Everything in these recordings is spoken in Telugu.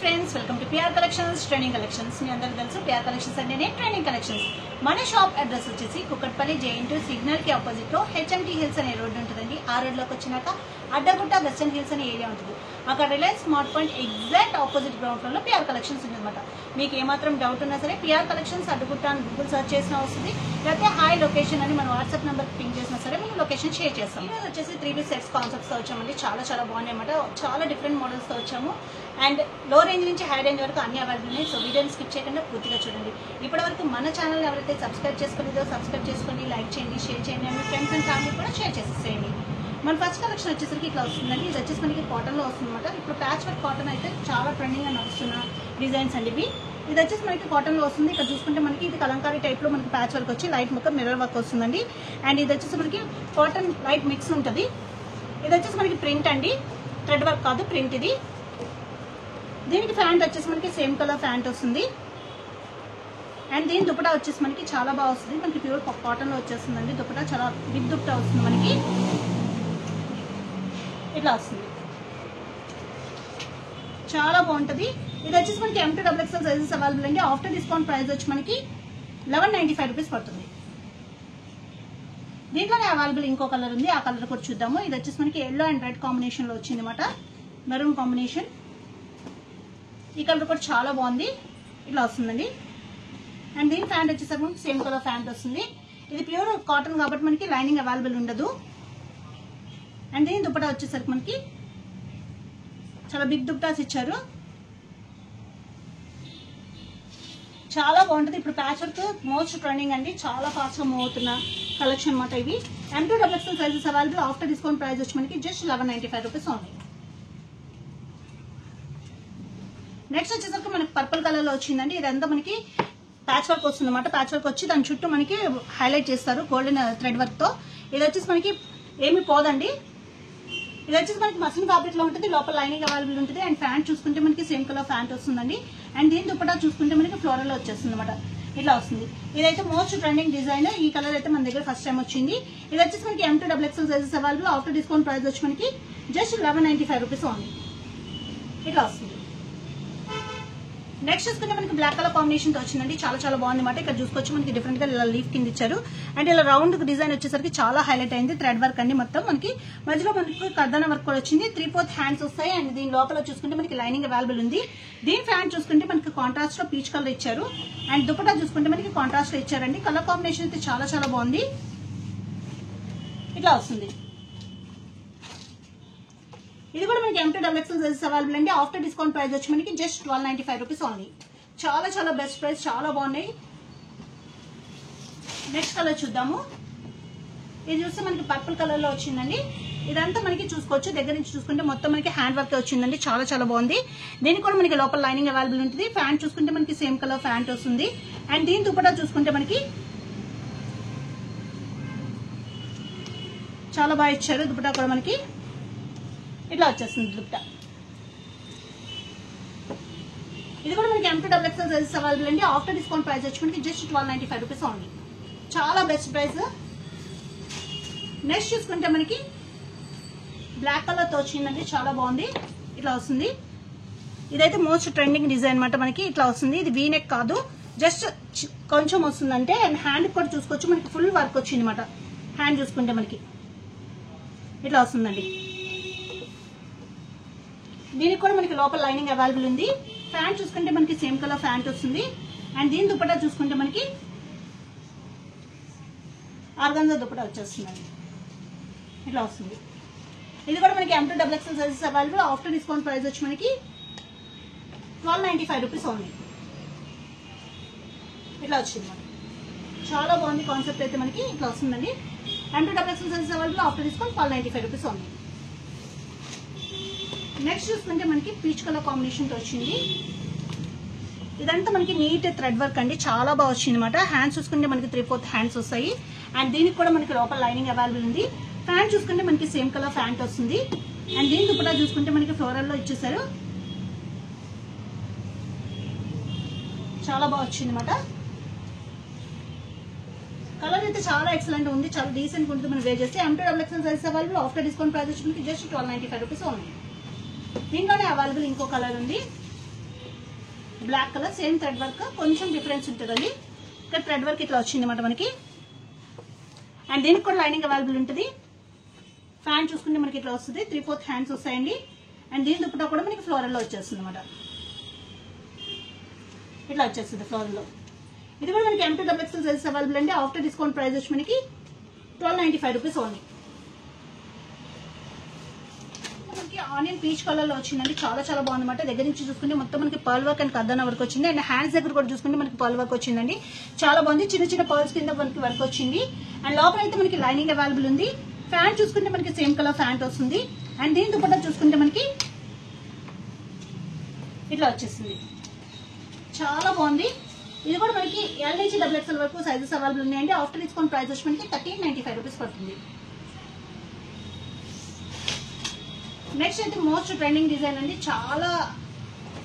Friends welcome to PR collections training collections. మీ అందరికీ తెలుసు పిఆర్ కలెక్షన్స్ అంటేనే ట్రైనింగ్ కలెక్షన్స్. మన షాప్ అడ్రస్ వచ్చేసి కుక్కట్పల్లి జేఎన్2 సిగ్నల్ కి ఆపోజిట్ లో హెచ్ఎంటీ హిల్స్ అనే రోడ్ ఉంటుందండి. ఆ రోడ్ లోకి వచ్చినాక అడ్డగుట్ట వెస్టర్న్ హిల్స్ అనే ఏరియా ఉంటుంది. అక్కడ Reliance smart point exact opposite ground floor లో పిఆర్ కలెక్షన్స్ ఉందన్నమాట. మీకు ఏమాత్రం డౌట్ ఉన్నా సరే పిఆర్ కలెక్షన్స్ అడ్డగుట్ట అని గూగుల్ సర్చ్ చేసినా వస్తుంది, లేకపోతే హాయ్ లొకేషన్ అని మన వాట్సాప్ నెంబర్ పింక్ చేసినా సరే మేము లొకేషన్ షేర్ చేస్తాం. ఈరోజు వచ్చేసి 3 సెట్స్ కాన్సెప్ట్స్ తో వచ్చామండి. చాలా బాగున్నాయి అన్నమాట. చాలా డిఫరెంట్ మోడల్స్ తో వచ్చాము అండ్ లో రేంజ్ నుంచి హై రేంజ్ వరకు అన్ని అవైలబుల్ ఉన్నాయి. సో వీడియోని స్కిప్ చేయకుండా పూర్తిగా చూడండి. ఇప్పటివరకు మన ఛానల్ ఎవరైతే సబ్స్క్రైబ్ చేసుకోలేదో సబ్స్క్రైబ్ చేసుకోండి, లైక్ చేయండి, షేర్ చేయండి, మీ ఫ్రెండ్స్ అండ్ ఫ్యామిలీ కూడా షేర్ చేసేసేయండి. మన ఫస్ట్ కలెక్షన్ వచ్చేసరికి ఇట్లా వస్తుందండి. ఇది వచ్చేసి మనకి కాటన్లో వస్తుందన్నమాట. ఇప్పుడు ప్యాచ్ వర్క్ కాటన్ అయితే చాలా ట్రెండింగ్గా నడుస్తున్న డిజైన్స్ అండి ఇవి. ఇది వచ్చేసి మనకి కాటన్లో వస్తుంది. ఇక్కడ చూసుకుంటే మనకి ఇది కలంకారీ టైప్లో మనకి ప్యాచ్ వర్క్ వచ్చి లైట్ మొత్తం మిర్రర్ వర్క్ వస్తుందండి. అండ్ ఇది వచ్చేసి మనకి కాటన్ లైట్ మిక్స్ ఉంటుంది. ఇది వచ్చేసి మనకి ప్రింట్ అండి, థ్రెడ్ వర్క్ కాదు, ప్రింట్ ఇది. దీనికి ప్యాంట్ వచ్చేసి మనకి సేమ్ కలర్ ప్యాంట్ వస్తుంది. అండ్ దీని దుపటా వచ్చేసి మనకి చాలా బాగా వస్తుంది. మనకి ప్యూర్ కాటన్లో వచ్చేస్తుందండి. దుపటా చాలా బిగ్ దుపటా వస్తుంది మనకి, ఇట్లా వస్తుంది, చాలా బాగుంటుంది. ఇది వచ్చేసి మనకి M2XXL సైజెస్ అవైలబుల్ అండి. ఆఫ్టర్ డిస్కౌంట్ ప్రైస్ వచ్చి మనకి 1195 రూపీస్ పడుతుంది. దీంట్లోనే అవైలబుల్ ఇంకో కలర్ ఉంది, ఆ కలర్ కూడా చూద్దాము. ఇది వచ్చేసి మనకి ఎల్లో అండ్ రెడ్ కాంబినేషన్ లో వచ్చింది అనమాట, మెరూన్ కాంబినేషన్. ఈ కలర్ కూడా చాలా బాగుంది, ఇట్లా వస్తుందండి. అండ్ దీని ప్యాంట్ వచ్చేసరికి మనకి సేమ్ కలర్ ప్యాంట్ వస్తుంది. ఇది ప్యూర్ కాటన్ కాబట్టి మనకి లైనింగ్ అవైలబుల్ ఉండదు. అండ్ దీని దుపట్టా వచ్చేసరికి మనకి చాలా బిగ్ దుపట్టాస్ ఇచ్చారు, చాలా బాగుంటుంది. ఇప్పుడు ప్యాచ్ వర్క్ మోస్ట్ ట్రెండింగ్ అండి, చాలా ఫాస్ట్ గా మూవ్ అవుతున్న కలెక్షన్ అనమాట ఇవి. M2XXL sizes available. After discount price వచ్చి మనకి జస్ట్ 1195 రూపీస్ ఓన్లీ. నెక్స్ట్ వచ్చేసరికి మనకి పర్పుల్ కలర్ లో వచ్చిందండి. ఇదంతా మనకి ప్యాచ్ వర్క్ వస్తుంది అనమాట. ప్యాచ్ వర్క్ వచ్చి దాని చుట్టూ మనకి హైలైట్ చేస్తారు గోల్డెన్ థ్రెడ్ వర్క్ తో. ఇది వచ్చేసి మనకి ఏమి పోదండి. ఇది వచ్చేసి మనకి మస్లిన్ ఫ్యాబ్రిక్ లో ఉంటుంది, లోపల లైనింగ్ అవైలబుల్ ఉంటుంది. అండ్ ప్యాంట్ చూసుకుంటే మనకి సేమ్ కలర్ ప్యాంట్ వస్తుందండి. అండ్ దీని దుపట్టా చూసుకుంటే మనకి ఫ్లోరల్ లో వచ్చేస్తుంది అనమాట, ఇట్లా వస్తుంది. ఇదైతే మోస్ట్ ట్రెండింగ్ డిజైన్. ఈ కలర్ అయితే మన దగ్గర ఫస్ట్ టైం వచ్చింది. ఇది వచ్చేసి మనకి M2XXL sizes available. After discount price వచ్చి మనకి జస్ట్ 1195 రూపీస్ ఓన్లీ, ఇట్లా వస్తుంది. నెక్స్ట్ చూసుకుంటే మనకి బ్లాక్ కలర్ కాంబినేషన్ తో వచ్చిందండి. చాలా బాగుంది అనమాట. ఇక్కడ చూసుకోవచ్చు మనకి డిఫరెంట్ గా ఇలా లీఫ్ కింద ఇచ్చారు. అండ్ ఇలా రౌండ్ డిజైన్ వచ్చేసరికి చాలా హైలైట్ అయింది. థ్రెడ్ వర్క్ అండి మొత్తం. మనకి మధ్యలో మనకి కర్దన వర్క్ కూడా వచ్చింది. 3/4 హ్యాండ్స్ వస్తాయి. అండ్ దీని లోపల చూసుకుంటే మనకి లైనింగ్ అవైలబుల్ ఉంది. దీని ఫ్యాంట్ చూసుకుంటే మనకి కాంట్రాస్ట్ లో పీచ్ కలర్ ఇచ్చారు. అండ్ దుపట్టా చూసుకుంటే మనకి కాంట్రాస్ట్ లో ఇచ్చారండి. కలర్ కాంబినేషన్ అయితే చాలా బాగుంది, ఇట్లా వస్తుంది. ఇది కూడా మనకి M2XXL సైజెస్ అవైలబుల్ అండి. ఆఫ్టర్ డిస్కౌంట్ ప్రైస్ వచ్చి మనకి జస్ట్ 1295 రూపీస్ ఓన్లీ. చాలా బెస్ట్ ప్రైస్, చాలా బాగున్నాయి. నెక్స్ట్ కలర్ చూద్దాము. ఇది చూస్తే మనకి పర్పుల్ కలర్ లో వచ్చిందండి. ఇదంతా మనకి చూసుకోవచ్చు, దగ్గర నుంచి చూసుకుంటే మొత్తం మనకి హ్యాండ్ వర్క్ వచ్చిందండి. చాలా బాగుంది. దీనికి కూడా మనకి లోపల లైనింగ్ అవైలబుల్ ఉంటుంది. ప్యాంట్ చూసుకుంటే మనకి సేమ్ కలర్ ప్యాంట్ వస్తుంది. అండ్ దీని దుపట్టా చూసుకుంటే మనకి చాలా బాగా ఇచ్చారు. దుపట్టా కూడా మనకి ఇట్లా వచ్చేస్తుంది దుపట్టా. ఇది కూడా మనకి M2XXL సైజెస్ అవైలబుల్ అండి. ఆఫ్టర్ డిస్కౌంట్ ప్రైస్ వచ్చి మనకి జస్ట్ 1295 రూపీస్ ఓన్లీ, చాలా బెస్ట్ ప్రైస్. నెక్స్ట్ చూసుకుంటే మనకి బ్లాక్ కలర్ తో వచ్చిందండి, చాలా బాగుంది, ఇట్లా వస్తుంది. ఇదైతే మోస్ట్ ట్రెండింగ్ డిజైన్ అనమాట. మనకి ఇట్లా వస్తుంది. ఇది వీ నెక్ కాదు, జస్ట్ కొంచెం వస్తుందంటే. అండ్ హ్యాండ్ కూడా చూసుకోవచ్చు మనకి ఫుల్ వర్క్ వచ్చింది అనమాట. హ్యాండ్ చూసుకుంటే మనకి ఇట్లా వస్తుందండి. దీనికి కూడా మనకి లోపల లైనింగ్ అవైలబుల్ ఉంది. ప్యాంట్ చూసుకుంటే మనకి సేమ్ కలర్ ప్యాంట్ వస్తుంది. అండ్ దీని దుపట్టా చూసుకుంటే మనకి ఆర్గాన్జా దుపట్టా వచ్చేస్తుందండి, ఇట్లా వస్తుంది. ఇది కూడా మనకి M2XXL sizes available. After discount price వచ్చి మనకి 1295 రూపీస్ ఓన్లీ, ఇట్లా వచ్చింది మనకి. చాలా బాగుంది కాన్సెప్ట్ అయితే మనకి ఇట్లా వస్తుందండి. M2XXL sizes available. After discount 1295 rupees only. Next చూసుకుంటే మనకి పీచ్ కలర్ కాంబినేషన్ తో వచ్చింది. ఇదంతా మనకి నీట్ థ్రెడ్ వర్క్ అండి, చాలా బాగా వచ్చింది అనమాట. హ్యాండ్స్ చూసుకుంటే మనకి 3/4 హ్యాండ్స్ వస్తాయి. అండ్ దీనికి కూడా మనకి లోపల లైనింగ్ అవైలబుల్ ఉంది. ప్యాంట్ చూసుకుంటే మనకి సేమ్ కలర్ ప్యాంట్ వస్తుంది. అండ్ దీని దుపట్టా చూసుకుంటే మనకి ఫ్లోరల్ లో ఇచ్చేసారు, చాలా బాగా వచ్చింది అనమాట. కలర్ అయితే చాలా ఎక్సలెంట్ ఉంది, చాలా డీసెంట్ ఉంటుంది. మనం వేర్ చేస్తే M2XXL size available. After discount price వచ్చి మనకి జస్ట్ 1295 రూపీస్ ఓన్లీ. దీంట్లోనే అవైలబుల్ ఇంకో కలర్ ఉంది, black colour same thread work, కొంచెం డిఫరెన్స్ ఉంటుందండి. ఇక్కడ థ్రెడ్ వర్క్ ఇట్లా వచ్చింది అన్నమాట మనకి. అండ్ దీనికి కూడా లైనింగ్ అవైలబుల్ ఉంటుంది. ఫ్యాన్ చూసుకుంటే మనకి ఇట్లా వస్తుంది, 3/4 హ్యాండ్స్ వస్తాయండి. అండ్ దీని దుప్పటా కూడా మనకి ఫ్లోరల్ లో వచ్చేస్తుంది అనమాట. ఇట్లా వచ్చేస్తుంది ఫ్లోరల్ లో. ఇది కూడా మనకి M2 XXL సైజెస్ అవైలబుల్ అండి. ఆఫ్టర్ డిస్కౌంట్ ప్రైస్ వచ్చి మనకి 1295 రూపీస్ ఓన్లీ. మనకి ఆనియన్ పీచ్ కలర్ లో వచ్చిందండి, చాలా చాలా బాగుందన్నమాట. దగ్గర నుంచి చూసుకుంటే మొత్తం మనకి pearl work and kardana work వచ్చింది. అండ్ హ్యాండ్స్ దగ్గర కూడా చూసుకుంటే మనకి పర్ల్ వర్క్ వచ్చిందండి, చాలా బాగుంది. చిన్న చిన్న పర్ల్స్ కింద మనకి వర్క్ వచ్చింది. అండ్ లోపల అయితే మనకి లైనింగ్ అవైలబుల్ ఉంది. ఫ్యాంట్ చూసుకుంటే మనకి సేమ్ కలర్ ఫ్యాంట్ వస్తుంది. అండ్ దీని దుపట్టా చూసుకుంటే మనకి ఇట్లా వచ్చేస్తుంది, చాలా బాగుంది. ఇది కూడా మనకి L నుంచి XXL వరకు సైజెస్ అవైలబుల్ ఉన్నాయండి. ఆఫ్టర్ డిస్కౌంట్ ప్రైస్ వచ్చి మనకి 1395 రూపీస్ పడుతుంది. నెక్స్ట్ అయితే మోస్ట్ ట్రెండింగ్ డిజైన్ అండి, చాలా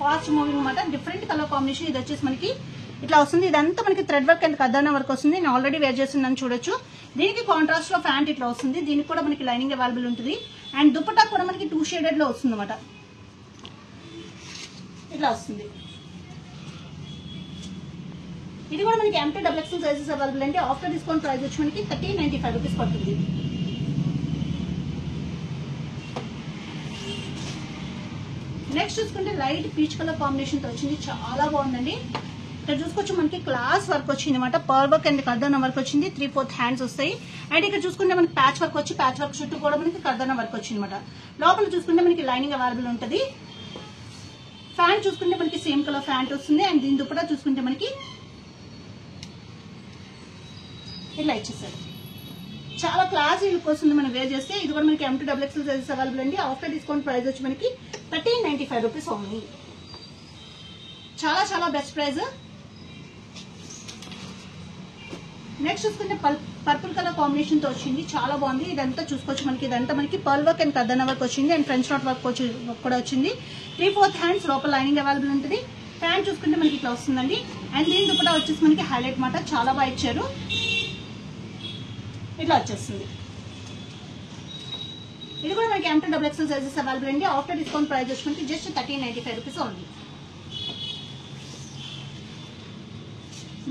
ఫాస్ట్ మూవింగ్ అనమాట. Different colour combination. ఇది వచ్చేసి మనకి ఇట్లా వస్తుంది. ఇదంతా మనకి thread work and kardana work వస్తుంది. నేను ఆల్రెడీ వేర్ చేస్తున్నాను చూడొచ్చు. దీనికి కాంట్రాస్ట్ లో ప్యాంట్ ఇట్లా వస్తుంది. దీనికి కూడా మనకి లైనింగ్ అవైలబుల్ ఉంటుంది. అండ్ దుపట్టా కూడా మనకి 2 షేడెడ్ లో వస్తుంది అనమాట. ఇట్లా వస్తుంది. ఇది కూడా మనకి M2 XXL సైజెస్ అవైలబుల్ అండి. ఆఫ్టర్ డిస్కౌంట్ ప్రైస్ వచ్చి మనకి 1395 రూపీస్ పడుతుంది. నెక్స్ట్ చూసుకుంటే లైట్ పీచ్ కలర్ కాంబినేషన్ తో వచ్చింది, చాలా బాగుందండి. ఇక్కడ చూసుకోవచ్చు మనకి క్లాస్ వర్క్ వచ్చింది అనమాట. Pearl work and kardana work వచ్చింది. 3/4 హ్యాండ్స్ వస్తాయి. అండ్ ఇక్కడ చూసుకుంటే మనకి ప్యాచ్ వర్క్ వచ్చి ప్యాచ్ వర్క్ చుట్టూ కూడా మనకి కర్దానా వర్క్ వచ్చింది అనమాట. లోపల చూసుకుంటే మనకి లైనింగ్ అవైలబుల్ ఉంటుంది. ఫ్యాంట్ చూసుకుంటే మనకి సేమ్ కలర్ ఫ్యాంట్ వస్తుంది. అండ్ దీని దుపట్టా చూసుకుంటే మనకి ఇలా ఇచ్చేసారు, చాలా క్లాసీ లుక్ వస్తుంది మనం వేర్ చేస్తే. ఇది కూడా మనకి M2 XXL సైజెస్ అవైలబుల్ అండి. ఆఫ్టర్ డిస్కౌంట్ ప్రైస్ వచ్చి మనకి 1395 రూపీస్ ఓన్లీ. చాలా చాలా బెస్ట్ ప్రైస్. నెక్స్ట్ చూసుకుంటే పర్పుల్ కలర్ కాంబినేషన్ తో వచ్చింది, చాలా బాగుంది. ఇదంతా చూసుకోవచ్చు మనకి. ఇదంతా మనకి pearl work and kardana work వచ్చింది. అండ్ ఫ్రెంచ్ నాట్ వర్క్ కూడా వచ్చింది. 3/4 హ్యాండ్స్, లోపల లైనింగ్ అవైలబుల్ ఉంటుంది. ప్యాంట్ చూసుకుంటే మనకి ఇట్లా వస్తుందండి. అండ్ దీని దుపట్టా వచ్చేసి మనకి హైలైట్ మాట, చాలా బాగా ఇచ్చారు. ఇట్లా వచ్చేస్తుంది. ఇది కూడా మనకి M2 XXL సైజెస్ అవైలబుల్ అండి. ఆఫ్టర్ డిస్కౌంట్ ప్రైస్ వచ్చి మనకి జస్ట్ 1395 రూపీస్ ఓన్లీ.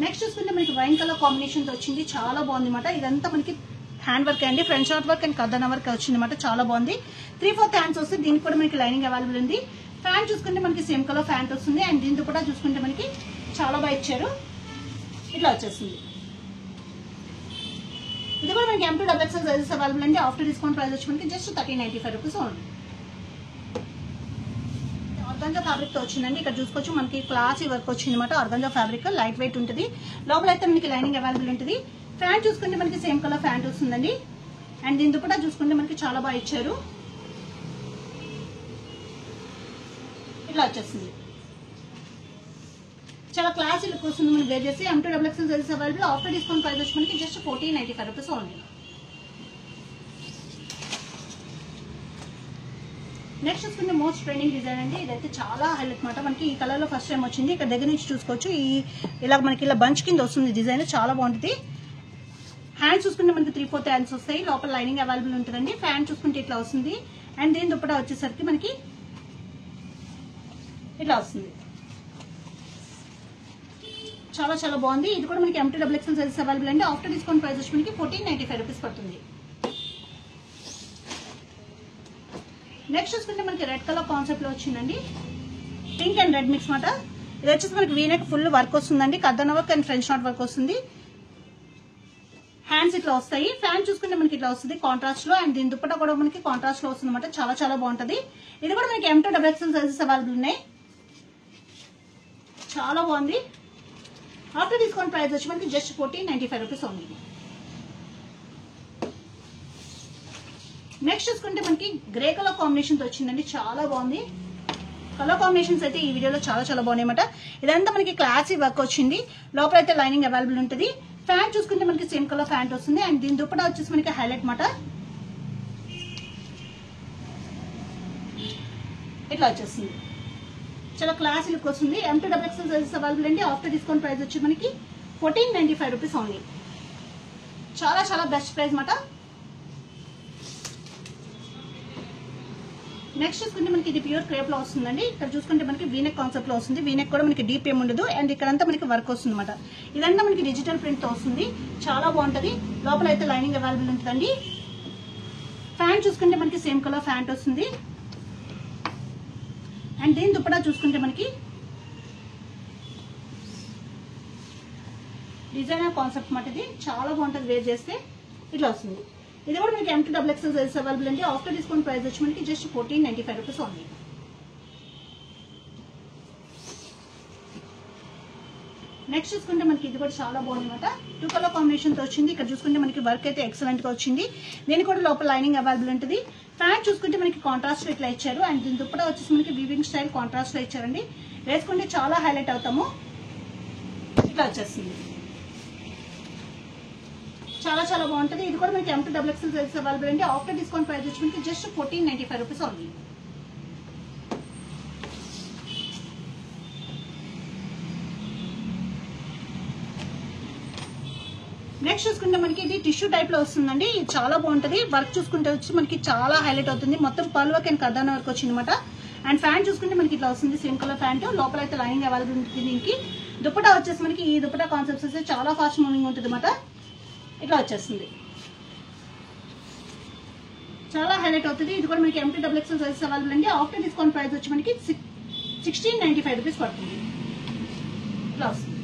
నెక్స్ట్ చూసుకుంటే మనకి వైన్ కలర్ కాంబినేషన్ తో వచ్చింది, చాలా బాగుంది అనమాట. ఇదంతా మనకి హ్యాండ్ వర్క్ అండి, French knot work and kardana work వచ్చింది అనమాట, చాలా బాగుంది. 3/4 హ్యాండ్స్ వస్తుంది. దీనికి కూడా మనకి లైనింగ్ అవైలబుల్ ఉంది. ఫ్యాంట్ చూసుకుంటే మనకి సేమ్ కలర్ ఫ్యాంట్ వస్తుంది. అండ్ దీంతో కూడా చూసుకుంటే మనకి చాలా బాగా ఇచ్చారు, ఇట్లా వచ్చేస్తుంది. ఇది కూడా మనకి M2 XXL సైజెస్ అవైలబుల్ అండి. ఆఫ్టర్ డిస్కౌంట్ ప్రైస్ వచ్చి మనకి just 1395 rupees only. Organza fabric తో వచ్చిందండి. ఇక్కడ చూసుకోవచ్చు మనకి క్లాసీ వర్క్ వచ్చింది అనమాట. ఆర్గాంజా ఫ్యాబ్రిక్ లైట్ వెయిట్ ఉంటుంది. లోపల అయితే మనకి లైనింగ్ అవైలబుల్ ఉంటుంది. ఫ్యాంట్ చూసుకుంటే మనకి సేమ్ కలర్ ఫ్యాంట్ వస్తుందండి. అండ్ దీంతో కూడా చూసుకుంటే మనకి చాలా బాగా ఇచ్చారు, ఇట్లా వచ్చేస్తుంది. చాలా క్లాసీ లుక్ వస్తుంది మనం వేర్ చేసి. M2 XXL sizes available. After discount price వచ్చి మనకి జస్ట్ 1495 రూపీస్ ఓన్లీ. నెక్స్ట్ చూసుకుంటే మోస్ట్ ట్రెండింగ్ డిజైన్ అండి. ఇదైతే చాలా హైలైట్ మాట. మనకి ఈ కలర్ లో ఫస్ట్ టైం వచ్చింది. ఇక్కడ దగ్గర నుంచి చూసుకోవచ్చు. ఇలా మనకి ఇలా బంచ్ కింద వస్తుంది డిజైన్, చాలా బాగుంటుంది. హ్యాండ్స్ చూసుకుంటే మనకి 3/4 హ్యాండ్స్ వస్తాయి. లోపల లైనింగ్ అవైలబుల్ ఉంటుందండి. ఫ్యాంట్ చూసుకుంటే ఇట్లా వస్తుంది. అండ్ దీని దుపట్టా వచ్చేసరికి మనకి ఇట్లా వస్తుంది, చాలా చాలా బాగుంది. ఇది కూడా మనకి M2 XXL సైజెస్ అవైలబుల్ అండి. ఆఫ్టర్ డిస్కౌంట్ ప్రైస్ వచ్చి మనకి 1495 రూపీస్ పడుతుంది. నెక్స్ట్ చూసుకుంటే మనకి రెడ్ కలర్ కాన్సెప్ట్ లో వచ్చిందండి. పింక్ అండ్ రెడ్ మిక్స్ మాట. ఇది వచ్చేసి మనకి వీనెక్ ఫుల్ వర్క్ వస్తుందండి. Kardana work and French knot work వస్తుంది. హ్యాండ్స్ ఇట్లా వస్తాయి. ఫ్యాంట్ చూసుకుంటే మనకి ఇట్లా వస్తుంది కాంట్రాస్ట్ లో. అండ్ దీని దుపట్టా కూడా మనకి కాంట్రాస్ట్ లో వస్తుంది అనమాట, చాలా చాలా బాగుంటది. ఇది కూడా మనకి M2 XXL సైజెస్ అవైలబుల్ ఉన్నాయి, చాలా బాగుంది. ఆఫ్టర్ డిస్కౌంట్ ప్రైస్ వచ్చి మనకి జస్ట్ 1495 రూపీస్ ఓన్లీ. నెక్స్ట్ చూసుకుంటే మనకి గ్రే కలర్ కాంబినేషన్ తో వచ్చిందండి, చాలా బాగుంది. కలర్ కాంబినేషన్స్ అయితే ఈ వీడియోలో చాలా చాలా బాగున్నాయి అన్నమాట. ఇదంతా మనకి క్లాసీ వర్క్ వచ్చింది. లోపల అయితే లైనింగ్ అవైలబుల్ ఉంటుంది. ఫ్యాంట్ చూసుకుంటే మనకి సేమ్ కలర్ ఫ్యాంట్ వస్తుంది. అండ్ దీని దుపట్టా వచ్చేసి మనకి హైలైట్ మాట, ఇట్లా వచ్చేస్తుంది, చాలా క్లాసీ లుక్ వస్తుంది. M2 XXL సైజెస్ అవైలబుల్ అండి. ఆఫ్టర్ డిస్కౌంట్ ప్రైస్ వచ్చి మనకి 1495 రూపీస్ ఓన్లీ. చాలా చాలా బెస్ట్ ప్రైస్ మాట. నెక్స్ట్ చూసుకుంటే మనకి ఇది ప్యూర్ క్రేప్ లో వస్తుందండి. ఇక్కడ చూసుకుంటే మనకి వీనెక్ కాన్సెప్ట్ లో వస్తుంది. వీనెక్ కూడా మనకి డీప్ ఏం ఉండదు అండ్ ఇక్కడంతా మనకి వర్క్ వస్తుంది అనమాట. ఇదంతా మనకి డిజిటల్ ప్రింట్ తో వస్తుంది, చాలా బాగుంటది. లోపల అయితే లైనింగ్ అవైలబుల్ ఉంటుందండి. ఫ్యాంట్ చూసుకుంటే మనకి సేమ్ కలర్ ఫ్యాంట్ వస్తుంది అండ్ దీని దుపట్టా చూసుకుంటే మనకి డిజైనర్ కాన్సెప్ట్ మాట. ఇది చాలా బాగుంటుంది, వేర్ చేస్తే ఇట్లా వస్తుంది. ఇది కూడా మనకి M2XXL సైజ్ అవైలబుల్ అండి. ఆఫ్టర్ డిస్కౌంట్ ప్రైస్ వచ్చి మనకి జస్ట్ 1495 రూపీస్ ఓన్లీ. నెక్స్ట్ చూసుకుంటే మనకి ఇది కూడా చాలా బాగుంది అనమాట. 2 కలర్ కాంబినేషన్ తో వచ్చింది. ఇక్కడ చూసుకుంటే మనకి వర్క్ అయితే ఎక్సలెంట్ గా వచ్చింది. దీని కూడా లోపల లైనింగ్ అవైలబుల్ ఉంటుంది. ఫ్యాంట్ చూసుకుంటే మనకి కాంట్రాస్ట్ ఇట్లా ఇచ్చారు అండ్ దీని దుపట్టా వచ్చేసి మనకి వీవింగ్ స్టైల్ కాంట్రాస్ట్ లో ఇచ్చారండి. వేసుకుంటే చాలా హైలైట్ అవుతాము. ఇట్లా వచ్చేస్తుంది, చాలా చాలా బాగుంటుంది. ఇది కూడా మనకి M2XXL సైజ్ అవైలబుల్ అండి. ఆఫ్టర్ డిస్కౌంట్ ప్రైస్ వచ్చి మనకి జస్ట్ 1495 రూపీస్ ఓన్లీ. నెక్స్ట్ చూసుకుంటే మనకి ఇది టిష్యూ టైప్ లో వస్తుందండి. ఇది చాలా బాగుంటుంది. వర్క్ చూసుకుంటే వచ్చి మనకి చాలా హైలైట్ అవుతుంది. మొత్తం pearl work and kardana work వచ్చింది అనమాట. అండ్ ఫ్యాంట్ చూసుకుంటే మనకి ఇట్లా వస్తుంది, సేమ్ కలర్ ఫ్యాంట్. లోపల అయితే లైనింగ్ అవైలబుల్ ఉంటుంది. దీనికి దుపట్టా వచ్చేసి మనకి ఈ దుపట్టా కాన్సెప్ట్స్ వస్తే చాలా ఫాస్ట్ మూవింగ్ ఉంటుంది అనమాట. ఇట్లా వచ్చేస్తుంది, చాలా హైలైట్ అవుతుంది. ఇది కూడా మనకి M2XXL సైజ్ అవైలబుల్ అండి. ఆఫ్టర్ డిస్కౌంట్ ప్రైస్ వచ్చి మనకి 1695 రూపీస్ పడుతుంది. ఇట్లా వస్తుంది.